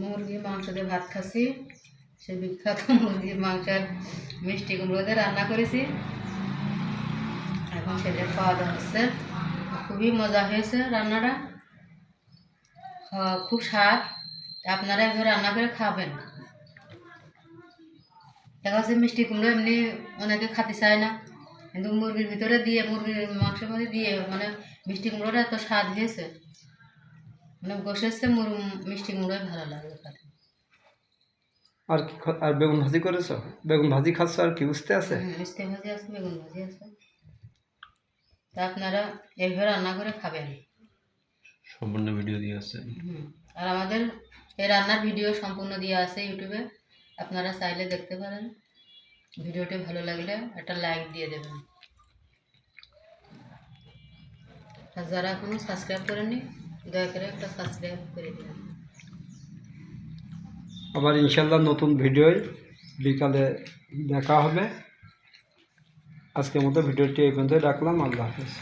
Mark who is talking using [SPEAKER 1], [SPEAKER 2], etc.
[SPEAKER 1] মুরগির মাংস দিয়ে ভাত খাচ্ছি। সে বিখ্যাত মুরগির মাংসের মিষ্টি কুমড়ো দিয়ে রান্না করেছি। এখন সেটা খাওয়া দাওয়া হচ্ছে। খুবই মজা হয়েছে রান্নাটা, খুব স্বাদ। আপনারা এভাবে রান্না করে খাবেন। দেখা যাচ্ছে মিষ্টি কুমড়ো এমনি অনেকে খেতে চায় না, কিন্তু মুরগির ভিতরে দিয়ে, মুরগির মাংসের মধ্যে দিয়ে মানে মিষ্টি কুমড়োটা এত স্বাদ হয়েছে, মানে গোশের চেয়ে মিষ্টি কুমড়োই ভালো লাগে খেতে।
[SPEAKER 2] আর কি আর বেগুন ভাজি করেছো? বেগুন ভাজি খাচ্ছ আর কি উস্তে আছে?
[SPEAKER 1] উস্তে ভাজি আছে, বেগুন ভাজি আছে। তা আপনারা এইভাবে রান্না করে খাবেন।
[SPEAKER 3] সম্পূর্ণ ভিডিও দিয়ে আছে।
[SPEAKER 1] আর আমাদের এই রান্নার ভিডিও সম্পূর্ণ দেওয়া আছে ইউটিউবে, আপনারা চাইলে দেখতে পারেন। ভিডিওটি ভালো লাগলে একটা লাইক দিয়ে দেবেন। আর যারা এখনো সাবস্ক্রাইব করেননি, দয়া করে একটা সাবস্ক্রাইব করে দেবেন।
[SPEAKER 2] আবার ইনশাল্লাহ নতুন ভিডিওয় বিকালে দেখা হবে। আজকের মতো ভিডিওটি এই পর্যন্ত রাখলাম। আল্লাহ হাফেজ।